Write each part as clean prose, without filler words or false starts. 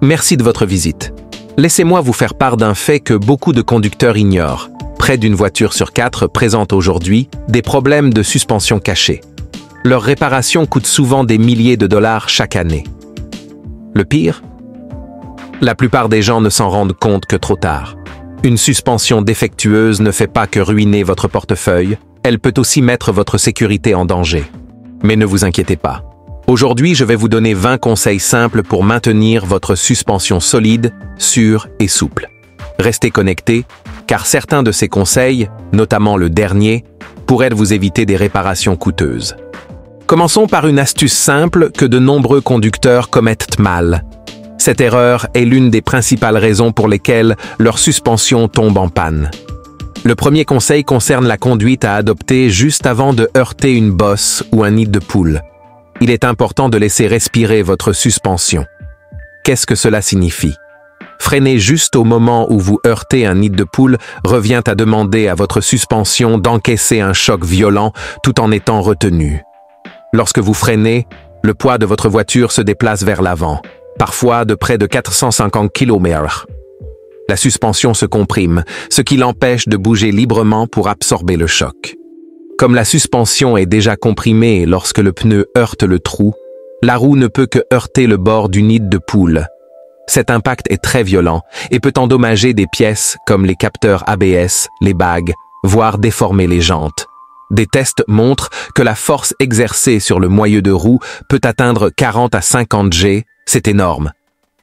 Merci de votre visite. Laissez-moi vous faire part d'un fait que beaucoup de conducteurs ignorent. Près d'une voiture sur 4 présente aujourd'hui des problèmes de suspension cachés. Leur réparation coûte souvent des milliers de dollars chaque année. Le pire? La plupart des gens ne s'en rendent compte que trop tard. Une suspension défectueuse ne fait pas que ruiner votre portefeuille, elle peut aussi mettre votre sécurité en danger. Mais ne vous inquiétez pas. Aujourd'hui, je vais vous donner 20 conseils simples pour maintenir votre suspension solide, sûre et souple. Restez connectés, car certains de ces conseils, notamment le dernier, pourraient vous éviter des réparations coûteuses. Commençons par une astuce simple que de nombreux conducteurs commettent mal. Cette erreur est l'une des principales raisons pour lesquelles leur suspension tombe en panne. Le premier conseil concerne la conduite à adopter juste avant de heurter une bosse ou un nid de poule. Il est important de laisser respirer votre suspension. Qu'est-ce que cela signifie? Freiner juste au moment où vous heurtez un nid de poule revient à demander à votre suspension d'encaisser un choc violent tout en étant retenu. Lorsque vous freinez, le poids de votre voiture se déplace vers l'avant, parfois de près de 450 km/h. La suspension se comprime, ce qui l'empêche de bouger librement pour absorber le choc. Comme la suspension est déjà comprimée lorsque le pneu heurte le trou, la roue ne peut que heurter le bord du nid de poule. Cet impact est très violent et peut endommager des pièces comme les capteurs ABS, les bagues, voire déformer les jantes. Des tests montrent que la force exercée sur le moyeu de roue peut atteindre 40 à 50 G, c'est énorme.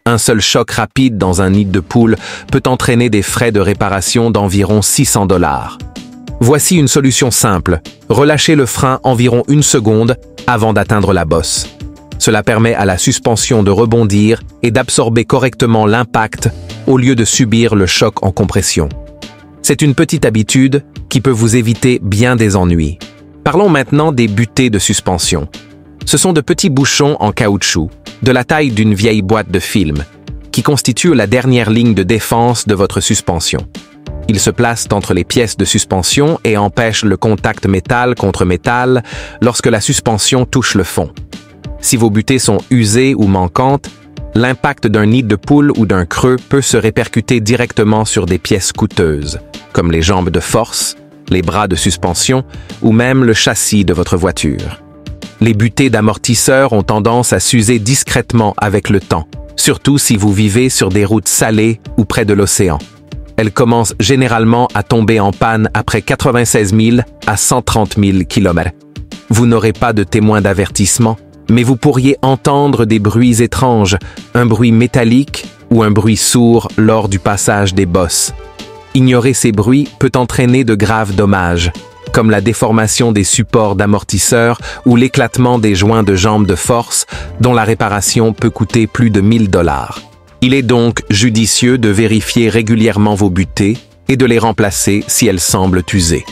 Un seul choc rapide dans un nid de poule peut entraîner des frais de réparation d'environ 600 $. Voici une solution simple. Relâchez le frein environ 1 seconde avant d'atteindre la bosse. Cela permet à la suspension de rebondir et d'absorber correctement l'impact au lieu de subir le choc en compression. C'est une petite habitude qui peut vous éviter bien des ennuis. Parlons maintenant des butées de suspension. Ce sont de petits bouchons en caoutchouc, de la taille d'une vieille boîte de film, qui constituent la dernière ligne de défense de votre suspension. Ils se placent entre les pièces de suspension et empêchent le contact métal contre métal lorsque la suspension touche le fond. Si vos butées sont usées ou manquantes, l'impact d'un nid de poule ou d'un creux peut se répercuter directement sur des pièces coûteuses, comme les jambes de force, les bras de suspension ou même le châssis de votre voiture. Les butées d'amortisseurs ont tendance à s'user discrètement avec le temps, surtout si vous vivez sur des routes salées ou près de l'océan. Elles commencent généralement à tomber en panne après 96 000 à 130 000 km. Vous n'aurez pas de témoin d'avertissement, mais vous pourriez entendre des bruits étranges, un bruit métallique ou un bruit sourd lors du passage des bosses. Ignorer ces bruits peut entraîner de graves dommages, comme la déformation des supports d'amortisseurs ou l'éclatement des joints de jambes de force, dont la réparation peut coûter plus de 1 000 $. Il est donc judicieux de vérifier régulièrement vos butées et de les remplacer si elles semblent usées.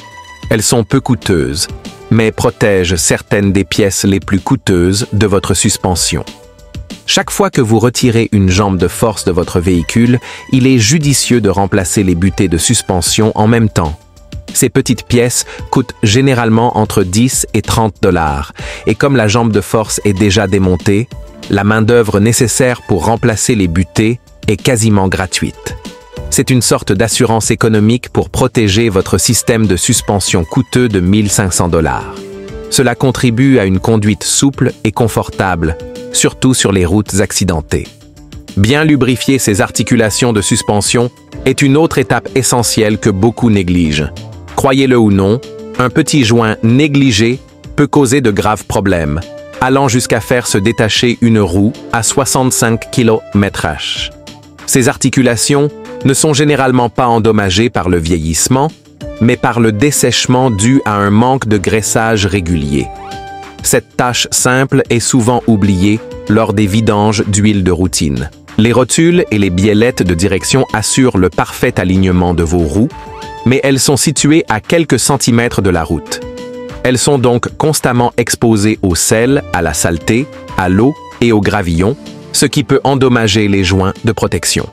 Elles sont peu coûteuses, mais protègent certaines des pièces les plus coûteuses de votre suspension. Chaque fois que vous retirez une jambe de force de votre véhicule, il est judicieux de remplacer les butées de suspension en même temps. Ces petites pièces coûtent généralement entre 10 et 30 $, et comme la jambe de force est déjà démontée, la main-d'œuvre nécessaire pour remplacer les butées est quasiment gratuite. C'est une sorte d'assurance économique pour protéger votre système de suspension coûteux de 1 500 $. Cela contribue à une conduite souple et confortable, surtout sur les routes accidentées. Bien lubrifier ses articulations de suspension est une autre étape essentielle que beaucoup négligent. Croyez-le ou non, un petit joint négligé peut causer de graves problèmes, allant jusqu'à faire se détacher une roue à 65 km/h. Ces articulations ne sont généralement pas endommagées par le vieillissement, mais par le dessèchement dû à un manque de graissage régulier. Cette tâche simple est souvent oubliée lors des vidanges d'huile de routine. Les rotules et les biellettes de direction assurent le parfait alignement de vos roues, mais elles sont situées à quelques centimètres de la route. Elles sont donc constamment exposées au sel, à la saleté, à l'eau et au gravillon, ce qui peut endommager les joints de protection.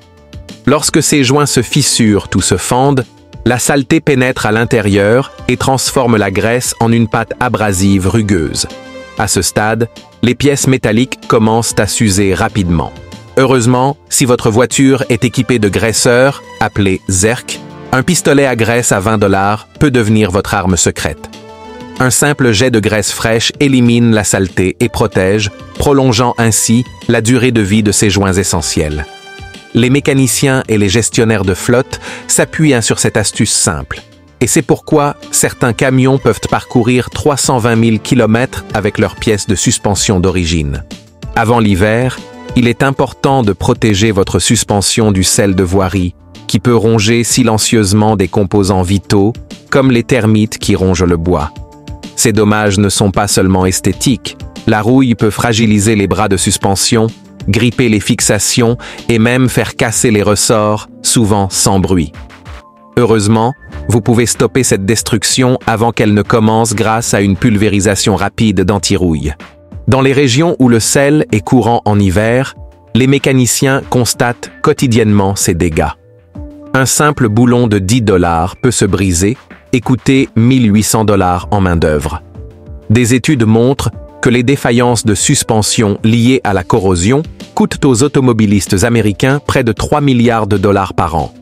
Lorsque ces joints se fissurent ou se fendent, la saleté pénètre à l'intérieur et transforme la graisse en une pâte abrasive rugueuse. À ce stade, les pièces métalliques commencent à s'user rapidement. Heureusement, si votre voiture est équipée de graisseurs, appelés Zerk, un pistolet à graisse à 20 $ peut devenir votre arme secrète. Un simple jet de graisse fraîche élimine la saleté et protège, prolongeant ainsi la durée de vie de ces joints essentiels. Les mécaniciens et les gestionnaires de flotte s'appuient sur cette astuce simple. Et c'est pourquoi certains camions peuvent parcourir 320 000 km avec leurs pièces de suspension d'origine. Avant l'hiver, il est important de protéger votre suspension du sel de voirie, qui peut ronger silencieusement des composants vitaux, comme les termites qui rongent le bois. Ces dommages ne sont pas seulement esthétiques. La rouille peut fragiliser les bras de suspension, gripper les fixations et même faire casser les ressorts, souvent sans bruit. Heureusement, vous pouvez stopper cette destruction avant qu'elle ne commence grâce à une pulvérisation rapide d'anti-rouille. Dans les régions où le sel est courant en hiver, les mécaniciens constatent quotidiennement ces dégâts. Un simple boulon de 10 $ peut se briser et coûter 1 800 $ en main-d'œuvre. Des études montrent que les défaillances de suspension liées à la corrosion coûtent aux automobilistes américains près de 3 milliards de dollars par an.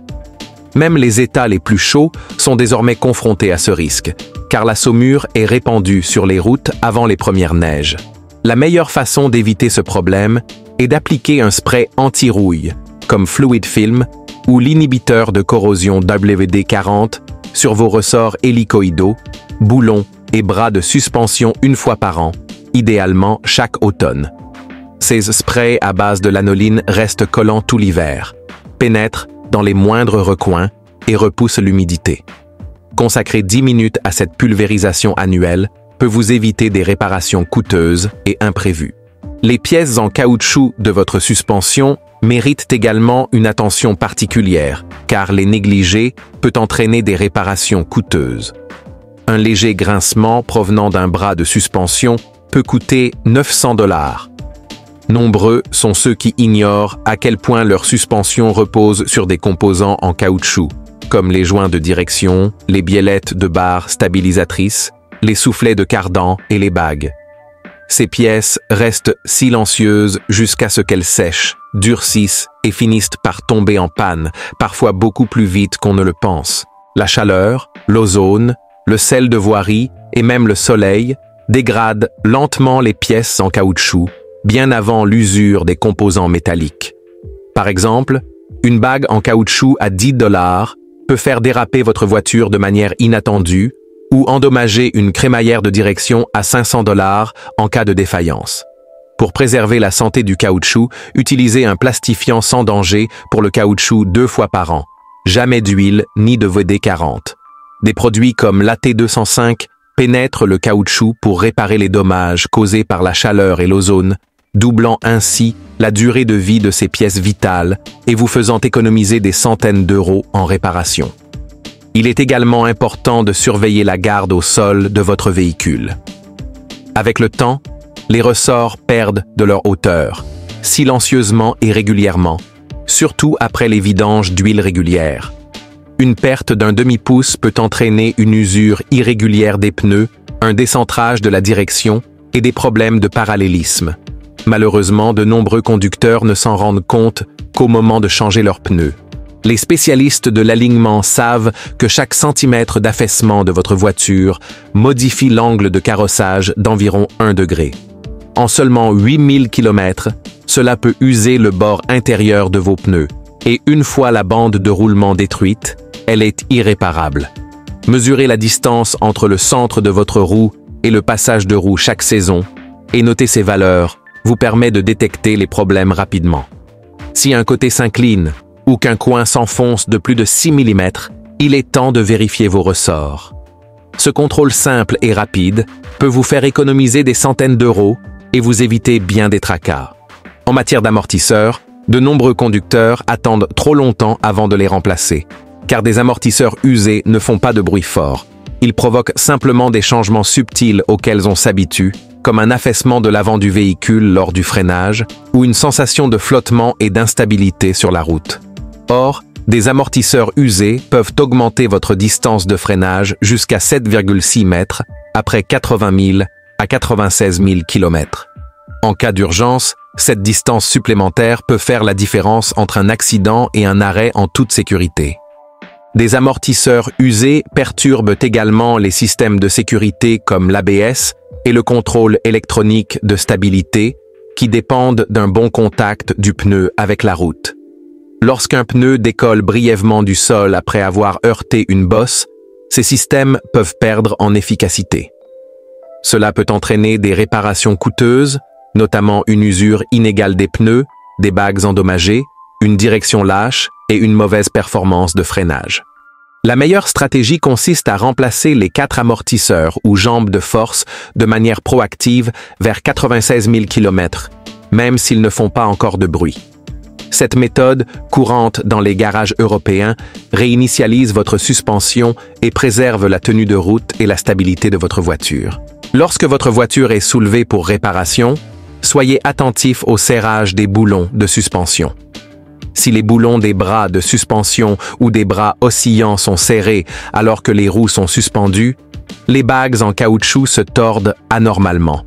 Même les États les plus chauds sont désormais confrontés à ce risque, car la saumure est répandue sur les routes avant les premières neiges. La meilleure façon d'éviter ce problème est d'appliquer un spray anti-rouille, comme Fluid Film ou l'inhibiteur de corrosion WD-40 sur vos ressorts hélicoïdaux, boulons et bras de suspension une fois par an, idéalement chaque automne. Ces sprays à base de lanoline restent collants tout l'hiver, pénètrent dans les moindres recoins et repoussent l'humidité. Consacrer 10 minutes à cette pulvérisation annuelle peut vous éviter des réparations coûteuses et imprévues. Les pièces en caoutchouc de votre suspension méritent également une attention particulière, car les négliger peut entraîner des réparations coûteuses. Un léger grincement provenant d'un bras de suspension peut coûter 900 $. Nombreux sont ceux qui ignorent à quel point leur suspension repose sur des composants en caoutchouc, comme les joints de direction, les biellettes de barres stabilisatrices, les soufflets de cardan et les bagues. Ces pièces restent silencieuses jusqu'à ce qu'elles sèchent, durcissent et finissent par tomber en panne, parfois beaucoup plus vite qu'on ne le pense. La chaleur, l'ozone, le sel de voirie et même le soleil dégradent lentement les pièces en caoutchouc, bien avant l'usure des composants métalliques. Par exemple, une bague en caoutchouc à 10 $ peut faire déraper votre voiture de manière inattendue ou endommager une crémaillère de direction à 500 $ en cas de défaillance. Pour préserver la santé du caoutchouc, utilisez un plastifiant sans danger pour le caoutchouc 2 fois par an. Jamais d'huile ni de WD-40. Des produits comme l'AT205 pénètrent le caoutchouc pour réparer les dommages causés par la chaleur et l'ozone, doublant ainsi la durée de vie de ces pièces vitales et vous faisant économiser des centaines d'euros en réparation. Il est également important de surveiller la garde au sol de votre véhicule. Avec le temps, les ressorts perdent de leur hauteur, silencieusement et régulièrement, surtout après les vidanges d'huile régulière. Une perte d'un demi-pouce peut entraîner une usure irrégulière des pneus, un décentrage de la direction et des problèmes de parallélisme. Malheureusement, de nombreux conducteurs ne s'en rendent compte qu'au moment de changer leurs pneus. Les spécialistes de l'alignement savent que chaque centimètre d'affaissement de votre voiture modifie l'angle de carrossage d'environ 1 degré. En seulement 8000 km, cela peut user le bord intérieur de vos pneus, et une fois la bande de roulement détruite, elle est irréparable. Mesurez la distance entre le centre de votre roue et le passage de roue chaque saison, et notez ces valeurs vous permet de détecter les problèmes rapidement. Si un côté s'incline, ou qu'un coin s'enfonce de plus de 6 mm, il est temps de vérifier vos ressorts. Ce contrôle simple et rapide peut vous faire économiser des centaines d'euros et vous éviter bien des tracas. En matière d'amortisseurs, de nombreux conducteurs attendent trop longtemps avant de les remplacer, car des amortisseurs usés ne font pas de bruit fort. Ils provoquent simplement des changements subtils auxquels on s'habitue, comme un affaissement de l'avant du véhicule lors du freinage ou une sensation de flottement et d'instabilité sur la route. Or, des amortisseurs usés peuvent augmenter votre distance de freinage jusqu'à 7,6 mètres après 80 000 à 96 000 km. En cas d'urgence, Cette distance supplémentaire peut faire la différence entre un accident et un arrêt en toute sécurité. Des amortisseurs usés perturbent également les systèmes de sécurité comme l'ABS et le contrôle électronique de stabilité qui dépendent d'un bon contact du pneu avec la route. Lorsqu'un pneu décolle brièvement du sol après avoir heurté une bosse, ces systèmes peuvent perdre en efficacité. Cela peut entraîner des réparations coûteuses, notamment une usure inégale des pneus, des bagues endommagées, une direction lâche et une mauvaise performance de freinage. La meilleure stratégie consiste à remplacer les 4 amortisseurs ou jambes de force de manière proactive vers 96 000 km, même s'ils ne font pas encore de bruit. Cette méthode, courante dans les garages européens, réinitialise votre suspension et préserve la tenue de route et la stabilité de votre voiture. Lorsque votre voiture est soulevée pour réparation, soyez attentif au serrage des boulons de suspension. Si les boulons des bras de suspension ou des bras oscillants sont serrés alors que les roues sont suspendues, les bagues en caoutchouc se tordent anormalement.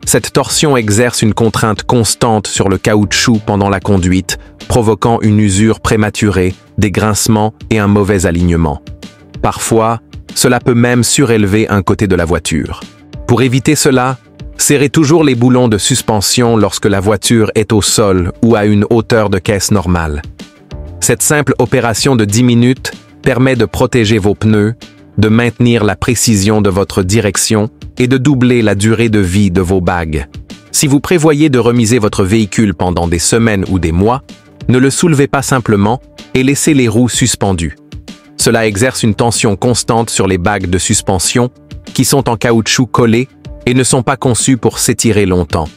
Cette torsion exerce une contrainte constante sur le caoutchouc pendant la conduite, provoquant une usure prématurée, des grincements et un mauvais alignement. Parfois, cela peut même surélever un côté de la voiture. Pour éviter cela, serrez toujours les boulons de suspension lorsque la voiture est au sol ou à une hauteur de caisse normale. Cette simple opération de 10 minutes permet de protéger vos pneus, de maintenir la précision de votre direction et de doubler la durée de vie de vos bagues. Si vous prévoyez de remiser votre véhicule pendant des semaines ou des mois, ne le soulevez pas simplement et laissez les roues suspendues. Cela exerce une tension constante sur les bagues de suspension qui sont en caoutchouc collé et ne sont pas conçues pour s'étirer longtemps.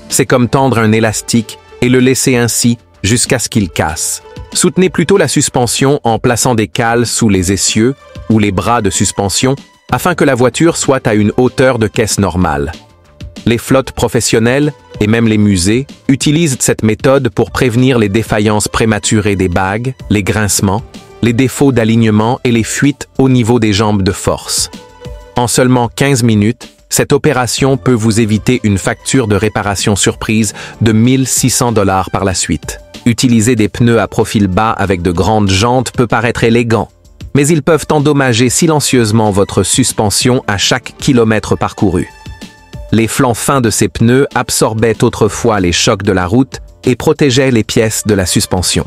C'est comme tendre un élastique et le laisser ainsi jusqu'à ce qu'il casse. Soutenez plutôt la suspension en plaçant des cales sous les essieux ou les bras de suspension afin que la voiture soit à une hauteur de caisse normale. Les flottes professionnelles et même les musées utilisent cette méthode pour prévenir les défaillances prématurées des bagues, les grincements, les défauts d'alignement et les fuites au niveau des jambes de force. En seulement 15 minutes, cette opération peut vous éviter une facture de réparation surprise de 1 600 $ par la suite. Utiliser des pneus à profil bas avec de grandes jantes peut paraître élégant, mais ils peuvent endommager silencieusement votre suspension à chaque kilomètre parcouru. Les flancs fins de ces pneus absorbaient autrefois les chocs de la route et protégeaient les pièces de la suspension.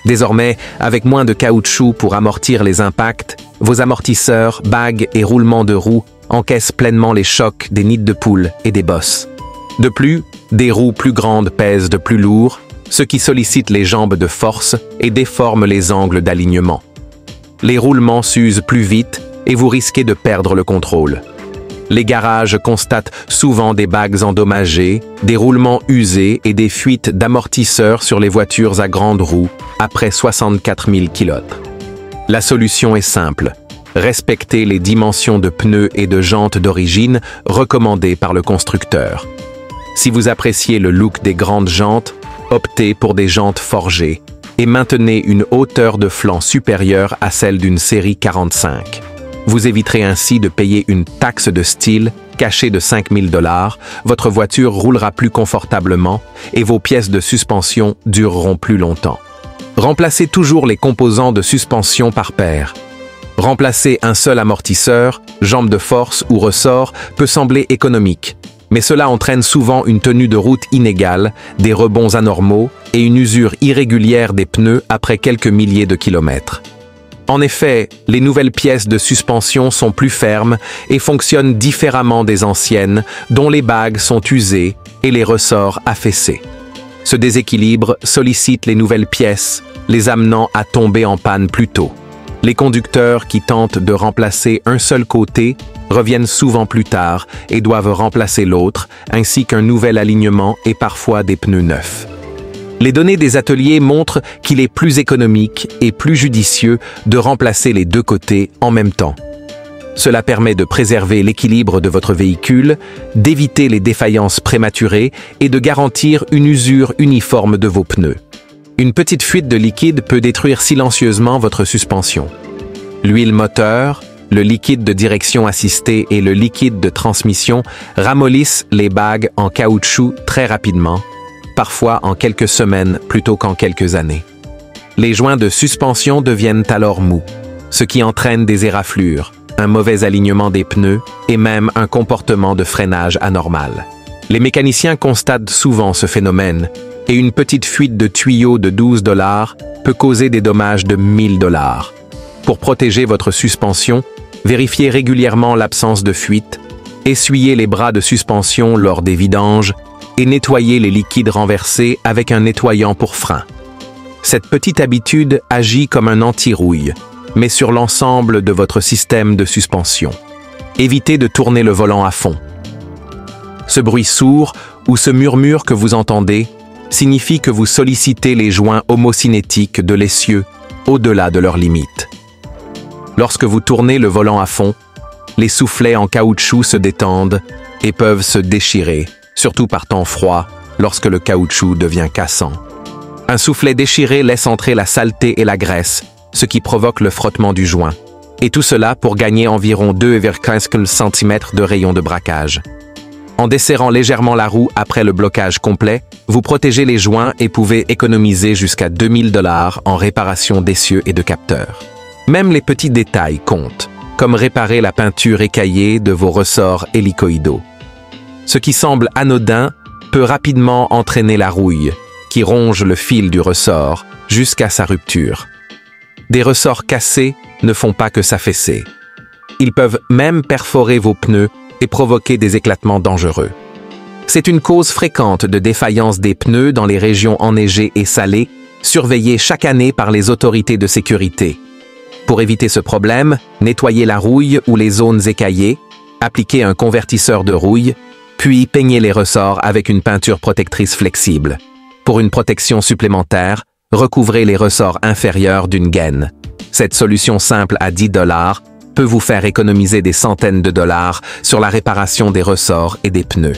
Désormais, avec moins de caoutchouc pour amortir les impacts, vos amortisseurs, bagues et roulements de roues encaissent pleinement les chocs des nids de poules et des bosses. De plus, des roues plus grandes pèsent de plus lourd, ce qui sollicite les jambes de force et déforme les angles d'alignement. Les roulements s'usent plus vite et vous risquez de perdre le contrôle. Les garages constatent souvent des bagues endommagées, des roulements usés et des fuites d'amortisseurs sur les voitures à grandes roues après 64 000 km. La solution est simple. Respectez les dimensions de pneus et de jantes d'origine recommandées par le constructeur. Si vous appréciez le look des grandes jantes, optez pour des jantes forgées et maintenez une hauteur de flanc supérieure à celle d'une série 45. Vous éviterez ainsi de payer une taxe de style cachée de 5 000 $, votre voiture roulera plus confortablement et vos pièces de suspension dureront plus longtemps. Remplacez toujours les composants de suspension par paire. Remplacer un seul amortisseur, jambe de force ou ressort peut sembler économique, mais cela entraîne souvent une tenue de route inégale, des rebonds anormaux et une usure irrégulière des pneus après quelques milliers de kilomètres. En effet, les nouvelles pièces de suspension sont plus fermes et fonctionnent différemment des anciennes, dont les bagues sont usées et les ressorts affaissés. Ce déséquilibre sollicite les nouvelles pièces, les amenant à tomber en panne plus tôt. Les conducteurs qui tentent de remplacer un seul côté reviennent souvent plus tard et doivent remplacer l'autre, ainsi qu'un nouvel alignement et parfois des pneus neufs. Les données des ateliers montrent qu'il est plus économique et plus judicieux de remplacer les deux côtés en même temps. Cela permet de préserver l'équilibre de votre véhicule, d'éviter les défaillances prématurées et de garantir une usure uniforme de vos pneus. Une petite fuite de liquide peut détruire silencieusement votre suspension. L'huile moteur, le liquide de direction assistée et le liquide de transmission ramollissent les bagues en caoutchouc très rapidement parfois en quelques semaines plutôt qu'en quelques années. Les joints de suspension deviennent alors mous, ce qui entraîne des éraflures, un mauvais alignement des pneus et même un comportement de freinage anormal. Les mécaniciens constatent souvent ce phénomène et une petite fuite de tuyau de $12 peut causer des dommages de $1000. Pour protéger votre suspension, vérifiez régulièrement l'absence de fuite, essuyez les bras de suspension lors des vidanges et nettoyez les liquides renversés avec un nettoyant pour frein. Cette petite habitude agit comme un anti-rouille, mais sur l'ensemble de votre système de suspension. Évitez de tourner le volant à fond. Ce bruit sourd ou ce murmure que vous entendez signifie que vous sollicitez les joints homocinétiques de l'essieu au-delà de leurs limites. Lorsque vous tournez le volant à fond, les soufflets en caoutchouc se détendent et peuvent se déchirer, surtout par temps froid, lorsque le caoutchouc devient cassant. Un soufflet déchiré laisse entrer la saleté et la graisse, ce qui provoque le frottement du joint. Et tout cela pour gagner environ 2,15 cm de rayon de braquage. En desserrant légèrement la roue après le blocage complet, vous protégez les joints et pouvez économiser jusqu'à $2000 en réparation d'essieux et de capteurs. Même les petits détails comptent, comme réparer la peinture écaillée de vos ressorts hélicoïdaux. Ce qui semble anodin peut rapidement entraîner la rouille, qui ronge le fil du ressort jusqu'à sa rupture. Des ressorts cassés ne font pas que s'affaisser. Ils peuvent même perforer vos pneus et provoquer des éclatements dangereux. C'est une cause fréquente de défaillance des pneus dans les régions enneigées et salées, surveillées chaque année par les autorités de sécurité. Pour éviter ce problème, nettoyez la rouille ou les zones écaillées, appliquez un convertisseur de rouille, puis peignez les ressorts avec une peinture protectrice flexible. Pour une protection supplémentaire, recouvrez les ressorts inférieurs d'une gaine. Cette solution simple à $10 peut vous faire économiser des centaines de dollars sur la réparation des ressorts et des pneus.